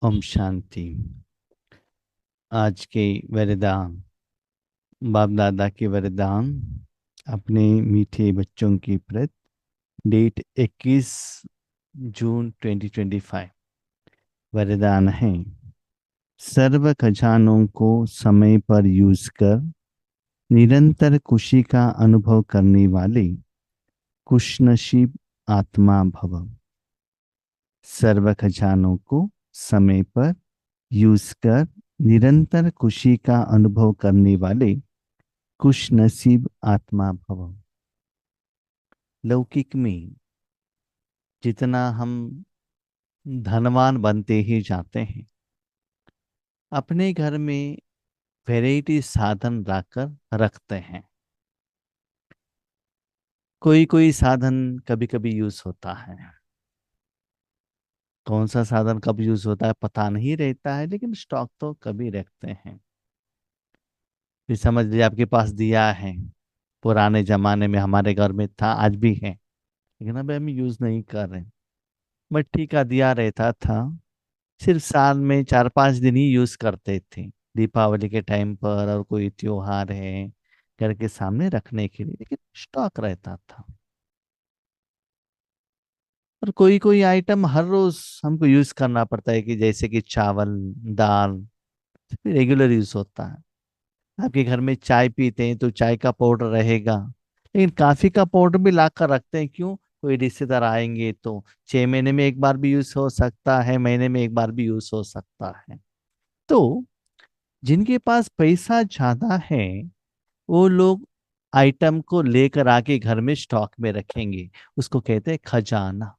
ओम शांति। आज के वरदान, बाप दादा के वरदान अपने मीठे बच्चों की प्रत, डेट 21 जून 2025। वरदान है, सर्व खजानों को समय पर यूज कर निरंतर खुशी का अनुभव करने वाले खुशनसीब आत्मा भव। सर्व खजानों को समय पर यूज कर निरंतर खुशी का अनुभव करने वाले खुश नसीब आत्मा भव। लौकिक में जितना हम धनवान बनते ही जाते हैं, अपने घर में वैरायटी साधन लाकर रखते हैं। कोई कोई साधन कभी कभी यूज होता है, कौन सा साधन कब यूज होता है पता नहीं रहता है, लेकिन स्टॉक तो कभी रखते हैं। फिर समझ लीजिए आपके पास दिया है, पुराने जमाने में हमारे घर में था, आज भी है, लेकिन अब हम यूज नहीं कर रहे। मिट्टी का दिया रहता था, सिर्फ साल में 4-5 दिन ही यूज करते थे, दीपावली के टाइम पर और कोई त्योहार है घर के सामने रखने के लिए, लेकिन स्टॉक रहता था। और कोई कोई आइटम हर रोज हमको यूज करना पड़ता है, कि जैसे कि चावल, दाल रेगुलर यूज होता है। आपके घर में चाय पीते हैं तो चाय का पाउडर रहेगा, लेकिन कॉफी का पाउडर भी ला कर रखते हैं, क्यों? कोई रिश्तेदार आएंगे तो 6 महीने में एक बार भी यूज हो सकता है, महीने में एक बार भी यूज हो सकता है। तो जिनके पास पैसा ज्यादा है, वो लोग आइटम को लेकर आके घर में स्टॉक में रखेंगे, उसको कहते हैं खजाना।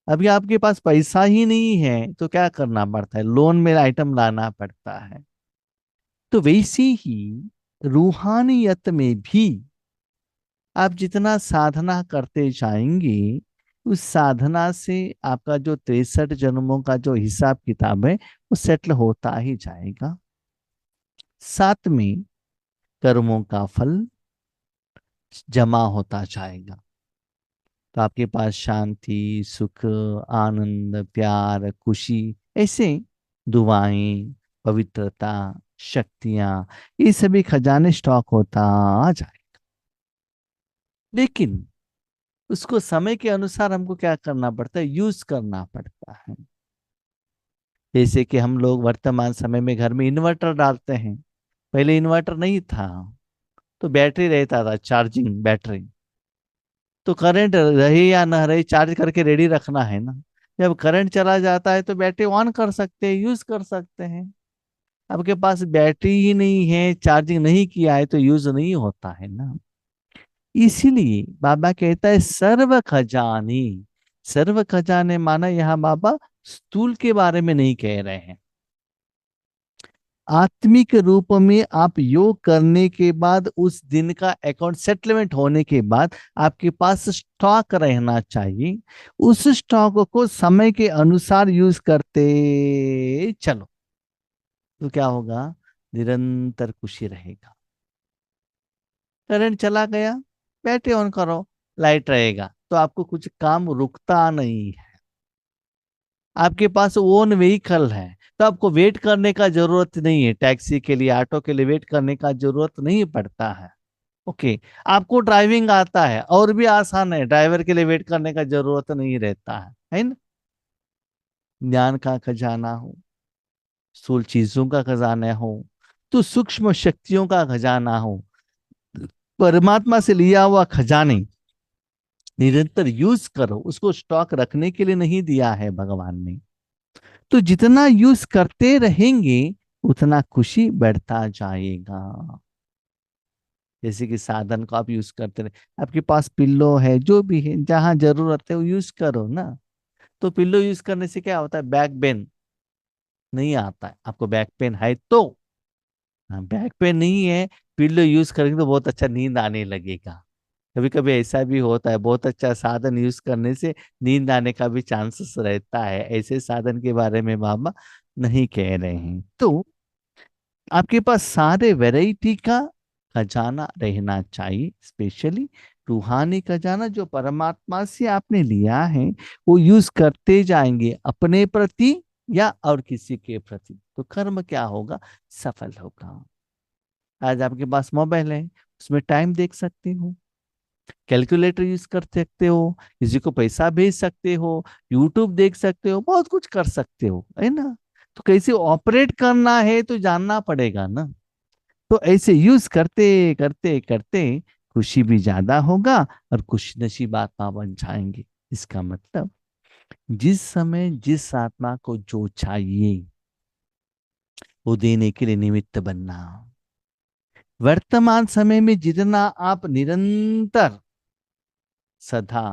अभी आपके पास पैसा ही नहीं है तो क्या करना पड़ता है? लोन में आइटम लाना पड़ता है। तो वैसे ही रूहानियत में भी आप जितना साधना करते जाएंगे, उस साधना से आपका जो 63 जन्मों का जो हिसाब किताब है वो सेटल होता ही जाएगा। साथ में कर्मों का फल जमा होता जाएगा। तो आपके पास शांति, सुख, आनंद, प्यार, खुशी, ऐसे दुआएं, पवित्रता, शक्तियां, ये सभी खजाने स्टॉक होता जाए। लेकिन उसको समय के अनुसार हमको क्या करना पड़ता है? यूज करना पड़ता है। जैसे कि हम लोग वर्तमान समय में घर में इन्वर्टर डालते हैं, पहले इन्वर्टर नहीं था, तो बैटरी रहता था, चार्जिंग बैटरी। तो करंट रहे या ना रहे, चार्ज करके रेडी रखना है ना। जब करंट चला जाता है तो बैटरी ऑन कर सकते हैं, यूज कर सकते हैं। आपके पास बैटरी ही नहीं है, चार्जिंग नहीं किया है, तो यूज नहीं होता है ना। इसीलिए बाबा कहता है सर्व खजानी। सर्व खजाने माना यहाँ बाबा स्थूल के बारे में नहीं कह रहे हैं। आत्मिक रूप में आप योग करने के बाद, उस दिन का अकाउंट सेटलमेंट होने के बाद आपके पास स्टॉक रहना चाहिए। उस स्टॉक को समय के अनुसार यूज करते चलो, तो क्या होगा? निरंतर खुशी रहेगा। करंट चला गया, बैटरी ऑन करो, लाइट रहेगा, तो आपको कुछ काम रुकता नहीं है। आपके पास ओन व्हीकल है, तो आपको वेट करने का जरूरत नहीं है, टैक्सी के लिए, ऑटो के लिए वेट करने का जरूरत नहीं पड़ता है। ओके। आपको ड्राइविंग आता है, और भी आसान है, ड्राइवर के लिए वेट करने का जरूरत नहीं रहता है ना? ज्ञान का खजाना हो, स्थूल चीजों का खजाना हो, तो सूक्ष्म शक्तियों का खजाना हो, परमात्मा से लिया हुआ खजाने निरंतर यूज करो। उसको स्टॉक रखने के लिए नहीं दिया है भगवान ने। तो जितना यूज करते रहेंगे उतना खुशी बढ़ता जाएगा। जैसे कि साधन को आप यूज करते रहे, आपके पास पिल्लो है, जो भी है, जहां जरूरत है वो यूज करो ना। तो पिल्लो यूज करने से क्या होता है? बैक पेन नहीं आता है। आपको बैक पेन है तो, हाँ, बैक पेन नहीं है, पिल्लो यूज करेंगे तो बहुत अच्छा नींद आने लगेगा। कभी कभी ऐसा भी होता है, बहुत अच्छा साधन यूज करने से नींद आने का भी चांसेस रहता है। ऐसे साधन के बारे में बाबा नहीं कह रहे हैं। तो आपके पास सारे वैरायटी का खजाना रहना चाहिए, स्पेशली रूहानी खजाना जो परमात्मा से आपने लिया है वो यूज करते जाएंगे अपने प्रति या और किसी के प्रति, तो कर्म क्या होगा, सफल होगा। आज आपके पास मोबाइल है, उसमें टाइम देख सकते हो, कैलकुलेटर यूज कर सकते हो, किसी को पैसा भेज सकते हो, यूट्यूब देख सकते हो, बहुत कुछ कर सकते हो, है ना। तो कैसे ऑपरेट करना है तो जानना पड़ेगा ना। तो ऐसे यूज करते करते करते खुशी भी ज्यादा होगा और खुश नसीब आत्मा बन जाएंगे। इसका मतलब जिस समय जिस आत्मा को जो चाहिए वो देने के लिए निमित्त बनना। वर्तमान समय में जितना आप निरंतर सदा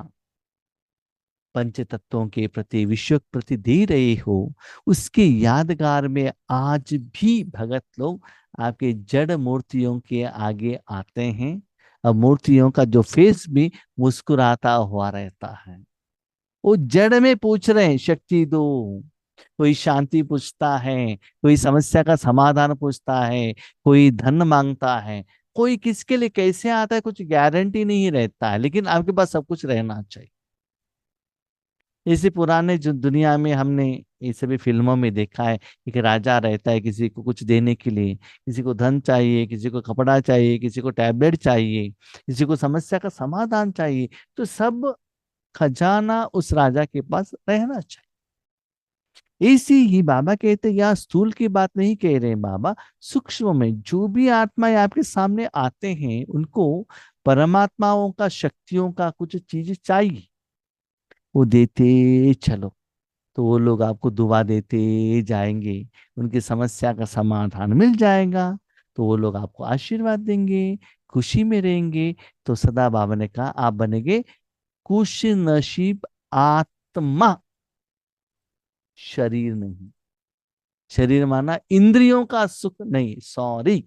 पंच तत्वों के प्रति विश्व के प्रति दे रहे हो, उसके यादगार में आज भी भगत लोग आपके जड़ मूर्तियों के आगे आते हैं और मूर्तियों का जो फेस भी मुस्कुराता हुआ रहता है। वो जड़ में पूछ रहे हैं शक्ति दो, कोई शांति पूछता है, कोई समस्या का समाधान पूछता है, कोई धन मांगता है, कोई किसके लिए कैसे आता है कुछ गारंटी नहीं रहता है, लेकिन आपके पास सब कुछ रहना चाहिए। इसी पुराने जो दुनिया में हमने ये सभी फिल्मों में देखा है, एक राजा रहता है किसी को कुछ देने के लिए, किसी को धन चाहिए, किसी को कपड़ा चाहिए, किसी को टैबलेट चाहिए, किसी को समस्या का समाधान चाहिए, तो सब खजाना उस राजा के पास रहना चाहिए। इसी ही बाबा कहते हैं, या स्थूल की बात नहीं कह रहे हैं बाबा, सूक्ष्म में जो भी आत्माएं आपके सामने आते हैं उनको परमात्माओं का शक्तियों का कुछ चीज चाहिए, वो देते चलो, तो वो लोग आपको दुआ देते जाएंगे, उनकी समस्या का समाधान मिल जाएगा, तो वो लोग आपको आशीर्वाद देंगे, खुशी में रहेंगे। तो सदा बाबा ने कहा आप बनेंगे खुश नसीब आत्मा, शरीर नहीं। शरीर माना इंद्रियों का सुख नहीं, सॉरी,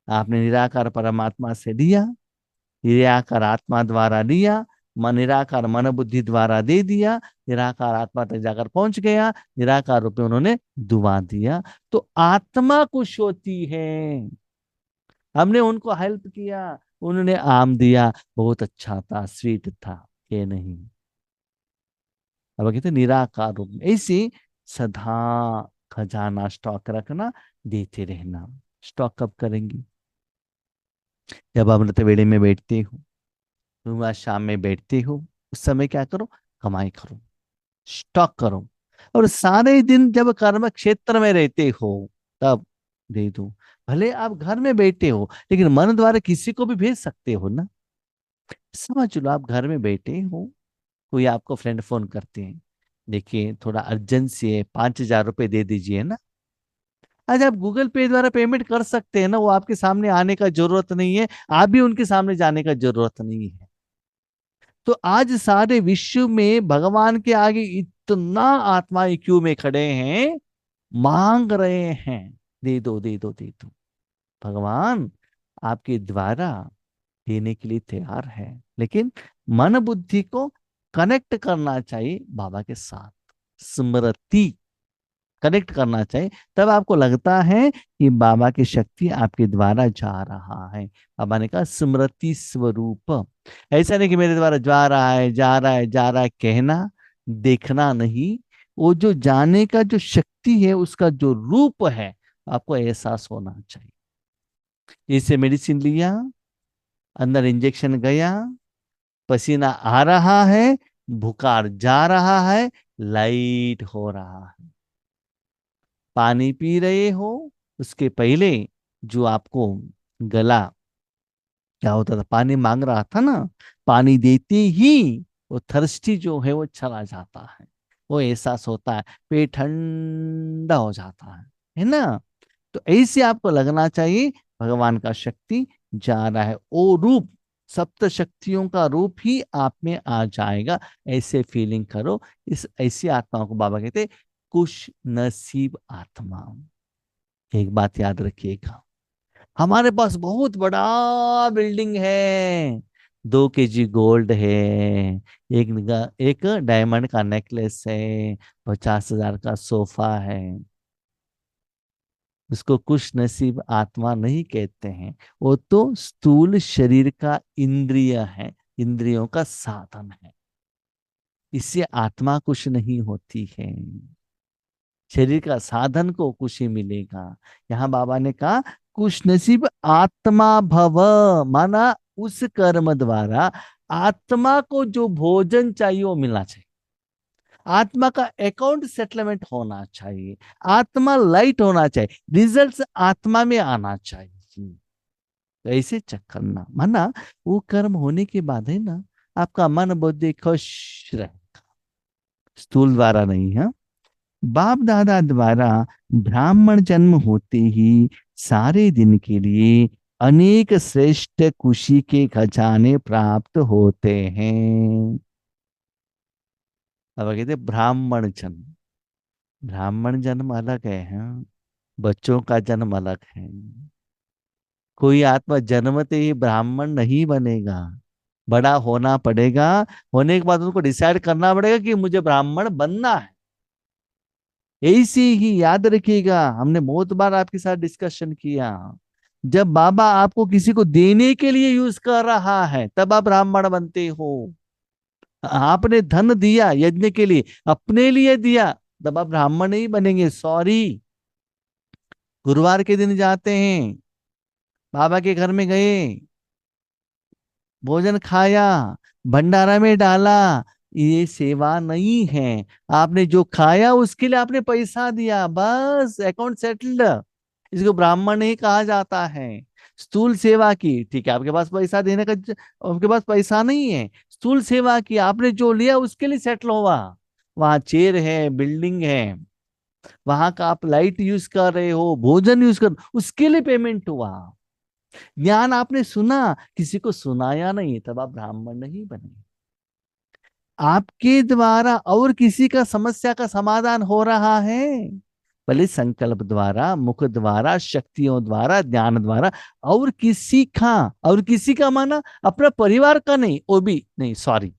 आपने निराकार परमात्मा से लिया, निराकार आत्मा द्वारा लिया, मन निराकार मन बुद्धि द्वारा दे दिया, निराकार आत्मा तक जाकर पहुंच गया, निराकार रूप में उन्होंने दुआ दिया, तो आत्मा खुश होती है। हमने उनको हेल्प किया, उन्होंने आम दिया, बहुत अच्छा था, स्वीट था, ये नहीं। अब कहते निराकार रूप में ऐसे सदा खजाना स्टॉक रखना, देते रहना। स्टॉक कब करेंगे, जब अमृत वेले में बैठते हो, तुम आज शाम में बैठते हो, उस समय क्या करो, कमाई करो, स्टॉक करो। और सारे दिन जब कर्म क्षेत्र में रहते हो तब दे दो। भले आप घर में बैठे हो लेकिन मन द्वारा किसी को भी भेज सकते हो ना। समझ लो आप घर में बैठे हो, कोई आपको फ्रेंड फोन करते हैं, देखिए थोड़ा अर्जेंसी है, 5,000 रुपये दे दीजिए ना। आज आप गूगल पे द्वारा पेमेंट कर सकते हैं ना, वो आपके सामने आने का जरूरत नहीं है, आप भी उनके सामने जाने का जरूरत नहीं है। तो आज सारे विश्व में भगवान के आगे इतना आत्माएं क्यों में खड़े हैं, मांग रहे हैं, दे दो दे दो दे दो। भगवान आपके द्वारा देने के लिए तैयार है, लेकिन मन बुद्धि को कनेक्ट करना चाहिए बाबा के साथ, स्मृति कनेक्ट करना चाहिए, तब आपको लगता है कि बाबा की शक्ति आपके द्वारा जा रहा है। बाबा ने कहा स्मृति स्वरूप, ऐसा नहीं कि मेरे द्वारा जा रहा है जा रहा है जा रहा है कहना, देखना नहीं, वो जो जाने का जो शक्ति है उसका जो रूप है आपको एहसास होना चाहिए। जैसे मेडिसिन लिया, अंदर इंजेक्शन गया, पसीना आ रहा है, बुखार जा रहा है, लाइट हो रहा है। पानी पी रहे हो, उसके पहले जो आपको गला क्या होता था, पानी मांग रहा था ना, पानी देते ही वो थर्स्टी जो है वो चला जाता है, वो एहसास होता है, पेट ठंडा हो जाता है ना। तो ऐसे आपको लगना चाहिए भगवान का शक्ति जा रहा है, वो रूप सप्त शक्तियों का रूप ही आप में आ जाएगा, ऐसे फीलिंग करो। इस ऐसी आत्माओं को बाबा कहते खुश नसीब आत्मा। एक बात याद रखिएगा, हमारे पास बहुत बड़ा बिल्डिंग है, 2 kg गोल्ड है, एक डायमंड का नेकलेस है, 50,000 का सोफा है, उसको खुश नसीब आत्मा नहीं कहते हैं। वो तो स्थूल शरीर का इंद्रिय है, इंद्रियों का साधन है। इससे आत्मा खुश नहीं होती है। शरीर का साधन को खुशी मिलेगा। यहाँ बाबा ने कहा खुश नसीब आत्मा भव, माना उस कर्म द्वारा आत्मा को जो भोजन चाहिए वो मिलना चाहिए। आत्मा का अकाउंट सेटलमेंट होना चाहिए। आत्मा लाइट होना चाहिए। रिजल्ट्स आत्मा में आना चाहिए। ऐसे चेक करना, माना वो कर्म होने के बाद है ना, आपका मन बुद्धि खुश रहे, स्थूल द्वारा नहीं है। बाप दादा द्वारा ब्राह्मण जन्म होते ही सारे दिन के लिए अनेक श्रेष्ठ खुशी के खजाने प्राप्त होते हैं। अब कहते ब्राह्मण जन्म, ब्राह्मण जन्म अलग है, हाँ? बच्चों का जन्म अलग है। कोई आत्मा जन्मते ही ब्राह्मण नहीं बनेगा, बड़ा होना पड़ेगा। होने के बाद उनको डिसाइड करना पड़ेगा कि मुझे ब्राह्मण बनना है। ऐसे ही याद रखिएगा, हमने बहुत बार आपके साथ डिस्कशन किया, जब बाबा आपको किसी को देने के लिए यूज कर रहा है तब आप ब्राह्मण बनते हो। आपने धन दिया यज्ञ के लिए, अपने लिए दिया, तब आप ब्राह्मण नहीं बनेंगे। सॉरी। गुरुवार के दिन जाते हैं, बाबा के घर में गए, भोजन खाया, भंडारा में डाला, ये सेवा नहीं है। आपने जो खाया उसके लिए आपने पैसा दिया, बस अकाउंट सेटल्ड। इसको ब्राह्मण नहीं कहा जाता है। स्थूल सेवा की, ठीक है, आपके पास पैसा देने का आपके पास पैसा नहीं है, स्थूल सेवा की, आपने जो लिया उसके लिए सेटल हुआ। वहां चेयर है, बिल्डिंग है, वहां का आप लाइट यूज कर रहे हो, भोजन यूज कर, उसके लिए पेमेंट हुआ। ज्ञान आपने सुना, किसी को सुनाया नहीं, तब आप ब्राह्मण नहीं बने। आपके द्वारा और किसी का समस्या का समाधान हो रहा है, भले संकल्प द्वारा, मुख द्वारा, शक्तियों द्वारा, ज्ञान द्वारा, और किसी का, और किसी का माना अपना परिवार का नहीं, वो भी नहीं, सॉरी,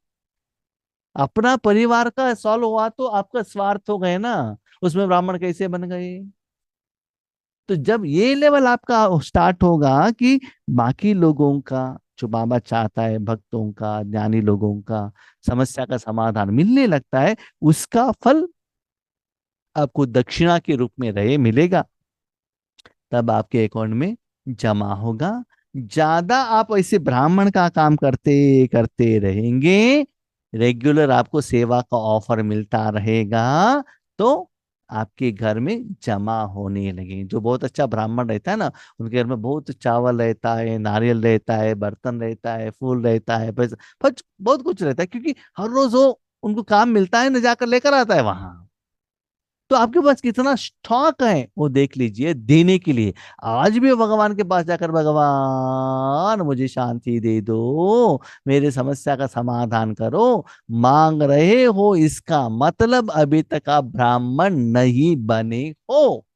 अपना परिवार का सॉल्व हुआ तो आपका स्वार्थ हो गए ना, उसमें ब्राह्मण कैसे बन गए? तो जब ये लेवल आपका स्टार्ट होगा कि बाकी लोगों का, जो बाबा चाहता है, भक्तों का, ज्ञानी लोगों का समस्या का समाधान मिलने लगता है, उसका फल आपको दक्षिणा के रूप में रहे मिलेगा, तब आपके अकाउंट में जमा होगा। ज्यादा आप ऐसे ब्राह्मण का काम करते करते रहेंगे, रेगुलर आपको सेवा का ऑफर मिलता रहेगा, तो आपके घर में जमा होने लगे। जो बहुत अच्छा ब्राह्मण रहता है ना, उनके घर में बहुत चावल रहता है, नारियल रहता है, बर्तन रहता है, फूल रहता है, पैसा, बहुत कुछ रहता है, क्योंकि हर रोज वो उनको काम मिलता है ना, जाकर लेकर आता है वहां। तो आपके पास कितना स्टॉक है वो देख लीजिए देने के लिए। आज भी भगवान के पास जाकर, भगवान मुझे शांति दे दो, मेरे समस्या का समाधान करो, मांग रहे हो, इसका मतलब अभी तक आप ब्राह्मण नहीं बने हो,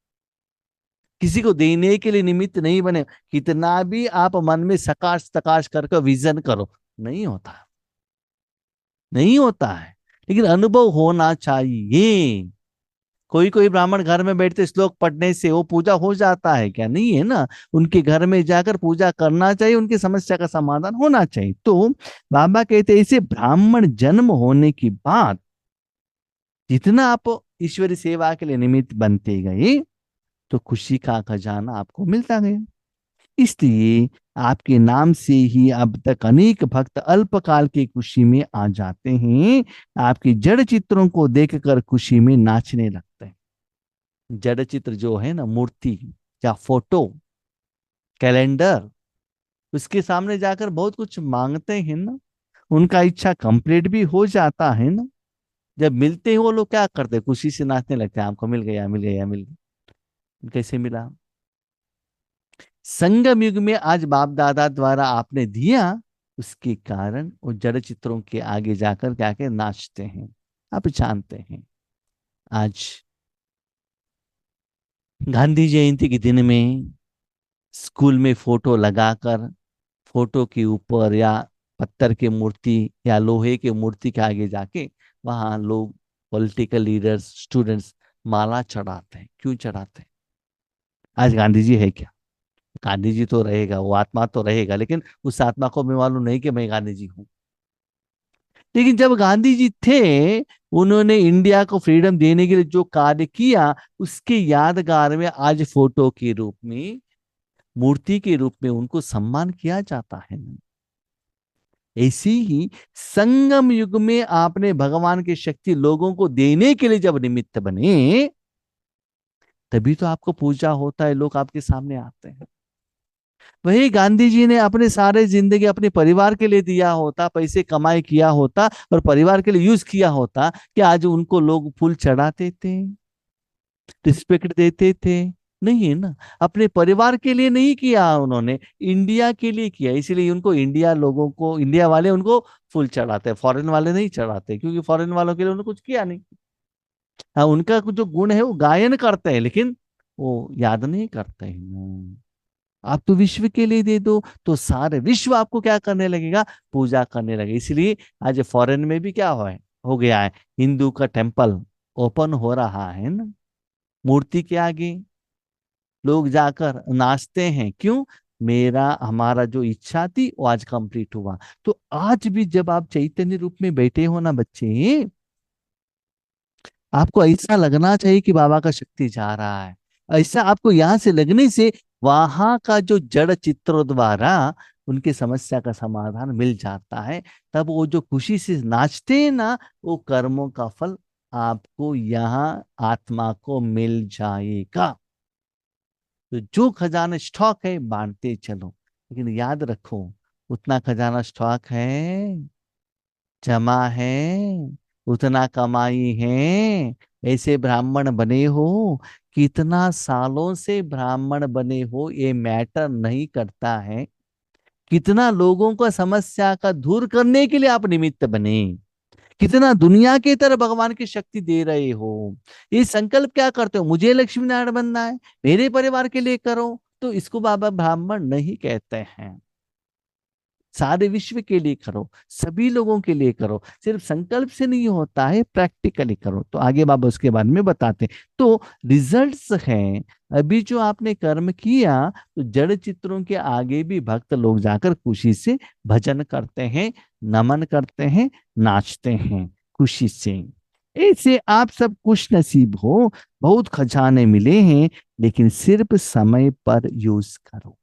किसी को देने के लिए निमित्त नहीं बने। कितना भी आप मन में सकाश तकाश करके विजन करो, नहीं होता, नहीं होता है। लेकिन अनुभव होना चाहिए। कोई कोई ब्राह्मण घर में बैठते श्लोक पढ़ने से वो पूजा हो जाता है क्या? नहीं है ना। उनके घर में जाकर पूजा करना चाहिए, उनकी समस्या का समाधान होना चाहिए। तो बाबा कहते हैं इसे ब्राह्मण जन्म होने की बात, जितना आप ईश्वरी सेवा के लिए निमित्त बनते गए, तो खुशी का खजाना आपको मिलता गया। इसलिए आपके नाम से ही अब तक अनेक भक्त अल्पकाल की खुशी में आ जाते हैं, आपकी जड़ चित्रों को देखकर खुशी में नाचने लगते हैं। जड़ चित्र जो है ना, मूर्ति या फोटो, कैलेंडर, उसके सामने जाकर बहुत कुछ मांगते हैं ना, उनका इच्छा कंप्लीट भी हो जाता है ना। जब मिलते हैं वो लोग क्या करते हैं? खुशी से नाचने लगते हैं, आपको मिल गया, मिल गया, मिल गया। कैसे मिला? संगम युग में आज बाप दादा द्वारा आपने दिया, उसके कारण वो जड़ चित्रों के आगे जाकर क्या के नाचते हैं। आप जानते हैं, आज गांधी जयंती के दिन में स्कूल में फोटो लगाकर, फोटो के ऊपर या पत्थर की मूर्ति या लोहे की मूर्ति के आगे जाके वहां लोग, पॉलिटिकल लीडर्स, स्टूडेंट्स माला चढ़ाते हैं। क्यों चढ़ाते हैं? आज गांधी जी है क्या? गांधी जी तो रहेगा, वो आत्मा तो रहेगा, लेकिन उस आत्मा को मैं मालूम नहीं कि मैं गांधी जी हूँ। लेकिन जब गांधी जी थे, उन्होंने इंडिया को फ्रीडम देने के लिए जो कार्य किया, उसके यादगार में आज फोटो के रूप में, मूर्ति के रूप में उनको सम्मान किया जाता है ना। ऐसी ही संगम युग में आपने भगवान की शक्ति लोगों को देने के लिए जब निमित्त बने, तभी तो आपको पूजा होता है, लोग आपके सामने आते हैं। वही गांधी जी ने अपने सारे जिंदगी अपने परिवार के लिए दिया होता, पैसे कमाई किया होता और परिवार के लिए यूज किया होता, कि आज उनको लोग फूल चढ़ाते थे, रिस्पेक्ट देते थे? नहीं है ना। अपने परिवार के लिए नहीं किया उन्होंने, इंडिया के लिए किया, इसलिए उनको इंडिया, लोगों को, इंडिया वाले उनको फूल चढ़ाते हैं, फॉरेन वाले नहीं चढ़ाते, क्योंकि फॉरेन वालों के लिए उन्होंने कुछ किया नहीं। हाँ, उनका कुछ जो गुण है वो गायन करते हैं, लेकिन वो याद नहीं करते हैं ना। आप तो विश्व के लिए दे दो, तो सारे विश्व आपको क्या करने लगेगा? पूजा करने लगे। इसलिए आज फॉरेन में भी क्या हो गया है, हिंदू का टेम्पल ओपन हो रहा है ना, मूर्ति के आगे लोग जाकर नाचते हैं। क्यों? मेरा, हमारा जो इच्छा थी वो आज कंप्लीट हुआ। तो आज भी जब आप चैतन्य रूप में बैठे हो ना बच्चे, आपको ऐसा लगना चाहिए कि बाबा का शक्ति जा रहा है। ऐसा आपको यहां से लगने से वहां का जो जड़ चित्रों द्वारा उनकी समस्या का समाधान मिल जाता है। तब वो जो खुशी से नाचते हैं ना, वो कर्मों का फल आपको यहाँ आत्मा को मिल जाएगा। तो जो खजाना स्टॉक है बांटते चलो, लेकिन याद रखो, उतना खजाना स्टॉक है, जमा है, उतना कमाई है। ऐसे ब्राह्मण बने हो, कितना सालों से ब्राह्मण बने हो, ये मैटर नहीं करता है। कितना लोगों का समस्या का दूर करने के लिए आप निमित्त बने, कितना दुनिया के तरफ भगवान की शक्ति दे रहे हो। ये संकल्प क्या करते हो? मुझे लक्ष्मी नारायण बनना है, मेरे परिवार के लिए करो, तो इसको बाबा ब्राह्मण नहीं कहते हैं। सारे विश्व के लिए करो, सभी लोगों के लिए करो। सिर्फ संकल्प से नहीं होता है, प्रैक्टिकली करो। तो आगे बाबा उसके बारे में बताते हैं। तो रिजल्ट्स हैं, अभी जो आपने कर्म किया, तो जड़ चित्रों के आगे भी भक्त लोग जाकर खुशी से भजन करते हैं, नमन करते हैं, नाचते हैं खुशी से। ऐसे आप सब खुश नसीब हो, बहुत खजाने मिले हैं, लेकिन सिर्फ समय पर यूज करो।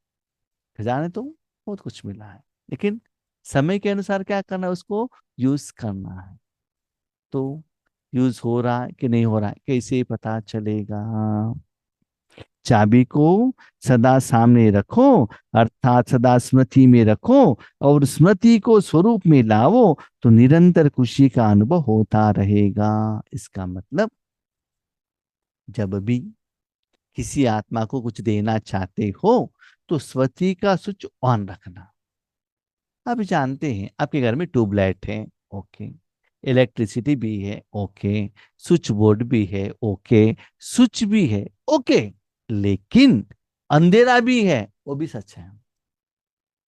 खजाने तो बहुत कुछ मिला है, लेकिन समय के अनुसार क्या करना है, उसको यूज करना है। तो यूज हो रहा है कि नहीं हो रहा है, कैसे पता चलेगा? चाबी को सदा सामने रखो, अर्थात सदा स्मृति में रखो, और स्मृति को स्वरूप में लाओ, तो निरंतर खुशी का अनुभव होता रहेगा। इसका मतलब, जब भी किसी आत्मा को कुछ देना चाहते हो, तो स्मृति का स्विच ऑन रखना। आप जानते हैं आपके घर में ट्यूबलाइट है, ओके, इलेक्ट्रिसिटी भी है, ओके, स्विच बोर्ड भी है, ओके, स्विच भी है, ओके, लेकिन अंधेरा भी है, वो भी सच है।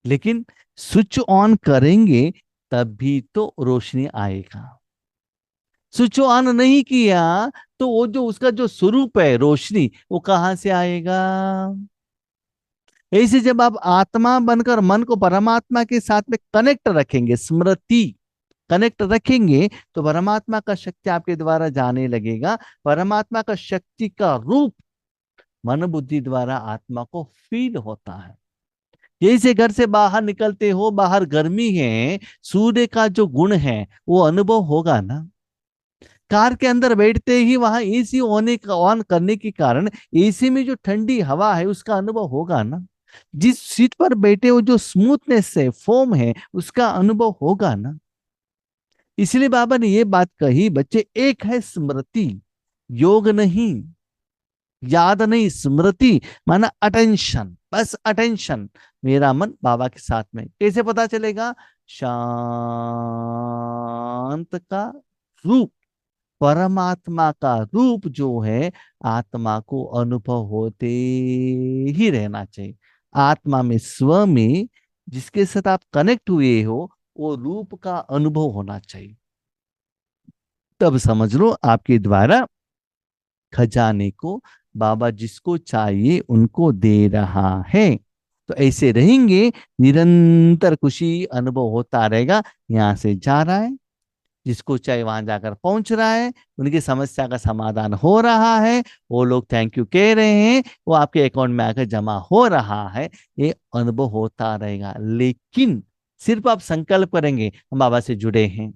लेकिन स्विच ऑन करेंगे तभी तो रोशनी आएगा। स्विच ऑन नहीं किया तो वो जो उसका जो स्वरूप है रोशनी, वो कहां से आएगा? ऐसे जब आप आत्मा बनकर मन को परमात्मा के साथ में कनेक्ट रखेंगे, स्मृति कनेक्ट रखेंगे, तो परमात्मा का शक्ति आपके द्वारा जाने लगेगा। परमात्मा का शक्ति का रूप मन बुद्धि द्वारा आत्मा को फील होता है। यही से घर से बाहर निकलते हो, बाहर गर्मी है, सूर्य का जो गुण है वो अनुभव होगा ना। कार के अंदर बैठते ही वहां एसी होने का, ऑन करने के कारण एसी में जो ठंडी हवा है उसका अनुभव होगा ना। जिस सीट पर बैठे हो जो स्मूथनेस है, फोम है, उसका अनुभव होगा ना। इसलिए बाबा ने ये बात कही, बच्चे एक है स्मृति, योग नहीं, याद नहीं, स्मृति माना अटेंशन, बस अटेंशन। मेरा मन बाबा के साथ में, कैसे पता चलेगा? शांत का रूप, परमात्मा का रूप जो है, आत्मा को अनुभव होते ही रहना चाहिए। आत्मा में, स्व में, जिसके साथ आप कनेक्ट हुए हो, वो रूप का अनुभव होना चाहिए। तब समझ लो आपके द्वारा खजाने को बाबा जिसको चाहिए उनको दे रहा है। तो ऐसे रहेंगे, निरंतर खुशी अनुभव होता रहेगा। यहाँ से जा रहा है, जिसको चाहे वहां जाकर पहुंच रहा है, उनकी समस्या का समाधान हो रहा है, वो लोग थैंक यू कह रहे हैं, वो आपके अकाउंट में आकर जमा हो रहा है। ये अनुभव होता रहेगा। लेकिन सिर्फ आप संकल्प करेंगे हम बाबा से जुड़े हैं,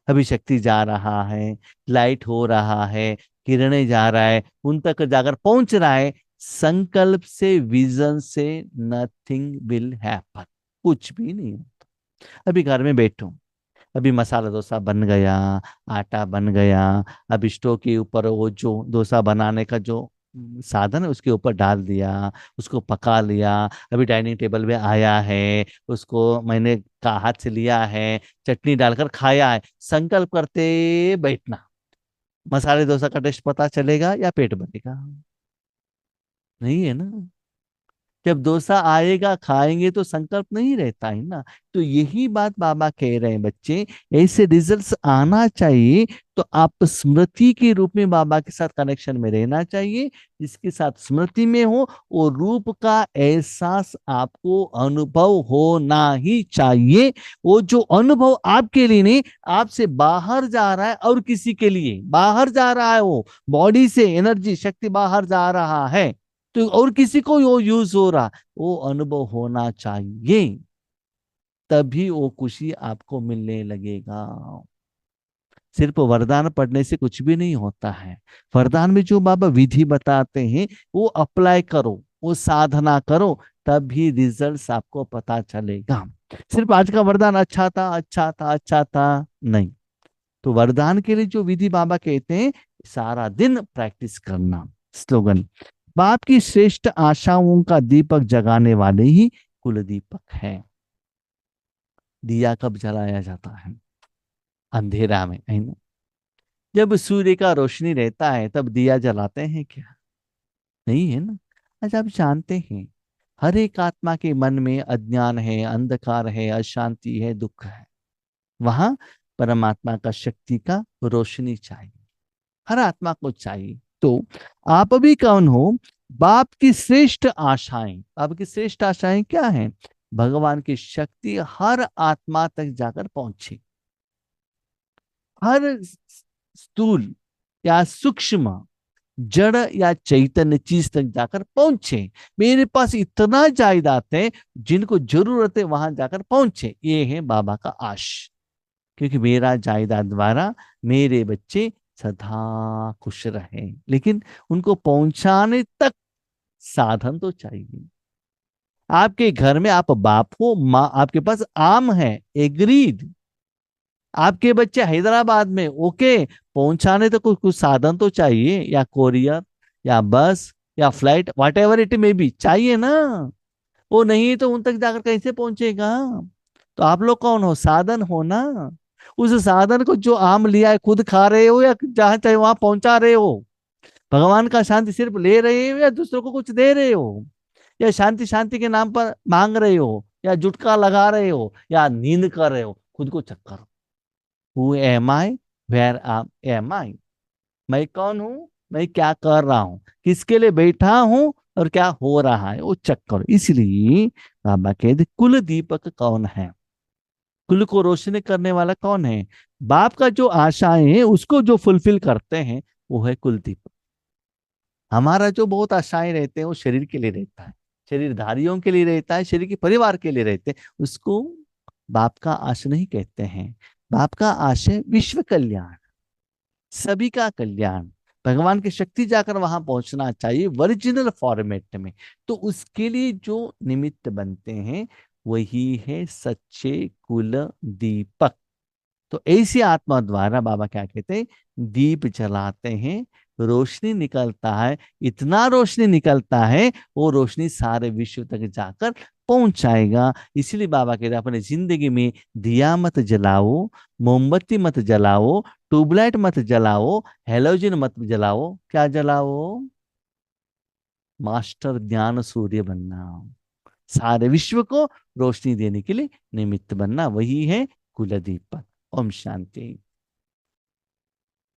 अभी शक्ति जा रहा है, लाइट हो रहा है, किरणें जा रहा है, उन तक जाकर पहुंच रहा है, संकल्प से, विजन से नथिंग विल हैपन, कुछ भी नहीं होता। अभी घर में बैठो, अभी मसाला डोसा बन गया, आटा बन गया, अब स्टोव के ऊपर वो जो डोसा बनाने का जो साधन है उसके ऊपर डाल दिया, उसको पका लिया, अभी डाइनिंग टेबल पे आया है, उसको मैंने का हाथ से लिया है, चटनी डालकर खाया है। संकल्प करते बैठना, मसाले डोसा का टेस्ट पता चलेगा या पेट भरेगा? नहीं है ना। जब डोसा आएगा खाएंगे तो संकल्प नहीं रहता है ना। तो यही बात बाबा कह रहे हैं, बच्चे ऐसे रिजल्ट्स आना चाहिए तो आप स्मृति के रूप में बाबा के साथ कनेक्शन में रहना चाहिए। जिसके साथ स्मृति में हो वो रूप का एहसास आपको अनुभव होना ही चाहिए। वो जो अनुभव आपके लिए नहीं, आपसे बाहर जा रहा है और किसी के लिए बाहर जा रहा है, वो बॉडी से एनर्जी शक्ति बाहर जा रहा है, तो और किसी को वो यूज हो रहा, वो अनुभव होना चाहिए, तभी वो खुशी आपको मिलने लगेगा। सिर्फ वरदान पढ़ने से कुछ भी नहीं होता है। वरदान में जो बाबा विधि बताते हैं वो अप्लाई करो, वो साधना करो, तभी रिजल्ट्स आपको पता चलेगा। सिर्फ आज का वरदान अच्छा था अच्छा था अच्छा था नहीं। तो वरदान के लिए जो विधि बाबा कहते हैं, सारा दिन प्रैक्टिस करना। स्लोगन, बाप की श्रेष्ठ आशाओं का दीपक जगाने वाले ही कुल दीपक है। दिया कब जलाया जाता है? अंधेरा में, है ना। जब सूर्य का रोशनी रहता है तब दिया जलाते हैं क्या? नहीं है ना। अच्छा, आप जानते हैं हर एक आत्मा के मन में अज्ञान है, अंधकार है, अशांति है, दुख है। वहां परमात्मा का शक्ति का रोशनी चाहिए, हर आत्मा को चाहिए। तो आप भी कौन हो? बाप की श्रेष्ठ आशाएं। आपकी श्रेष्ठ आशाएं क्या हैं? भगवान की शक्ति हर आत्मा तक जाकर पहुंचे, हर स्थूल या सूक्ष्म, जड़ या चैतन्य चीज तक जाकर पहुंचे। मेरे पास इतना जायदाद है, जिनको जरूरत है वहां जाकर पहुंचे। ये है बाबा का आश। क्योंकि मेरा जायदाद द्वारा मेरे बच्चे सदा खुश रहे, लेकिन उनको पहुंचाने तक साधन तो चाहिए। आपके घर में आप बाप हो, माँ, आपके पास आम है, एग्रीड। आपके बच्चे हैदराबाद में, ओके, पहुंचाने तो कुछ साधन तो चाहिए, या कोरियर या बस या फ्लाइट, वट एवर इट में भी चाहिए ना। वो नहीं तो उन तक जाकर कैसे पहुंचेगा? तो आप लोग कौन हो? साधन हो ना। उस साधन को जो आम लिया है खुद खा रहे हो या जहां चाहे वहां पहुंचा रहे हो? भगवान का शांति सिर्फ ले रहे हो या दूसरों को कुछ दे रहे हो? या शांति शांति के नाम पर मांग रहे हो, या जुटका लगा रहे हो, या नींद कर रहे हो? खुद को चेक करो। Who am I, where am I? मैं कौन हूं, मैं क्या कर रहा हूं, किसके लिए बैठा हूं, और क्या हो रहा है, वो चेक करो। इसलिए बाबा कहते कुल दीपक कौन है? कुल को रोशनी करने वाला कौन है? बाप का जो आशाएं हैं उसको जो फुलफिल करते हैं वो है कुल दीपक। हमारा जो बहुत आशाएं रहते हैं वो शरीर के लिए रहता है, शरीरधारियों के लिए रहता है, शरीर के परिवार के लिए रहते हैं, उसको बाप का आशा नहीं कहते हैं। बाप का आशय विश्व कल्याण, सभी का कल्याण। भगवान की शक्ति जाकर वहां पहुंचना चाहिए ओरिजिनल फॉर्मेट में। तो उसके लिए जो निमित्त बनते हैं वही है सच्चे कुल दीपक। तो ऐसी आत्मा द्वारा बाबा क्या कहते हैं, दीप जलाते हैं, रोशनी निकलता है, इतना रोशनी निकलता है वो रोशनी सारे विश्व तक जाकर पहुंचाएगा। इसलिए बाबा कहते हैं अपनी जिंदगी में दिया मत जलाओ, मोमबत्ती मत जलाओ, ट्यूबलाइट मत जलाओ, हेलोजन मत जलाओ, क्या जलाओ? मास्टर ज्ञान सूर्य बनना, सारे विश्व को रोशनी देने के लिए निमित्त बनना, वही है कुल दीपक। ओम शांति।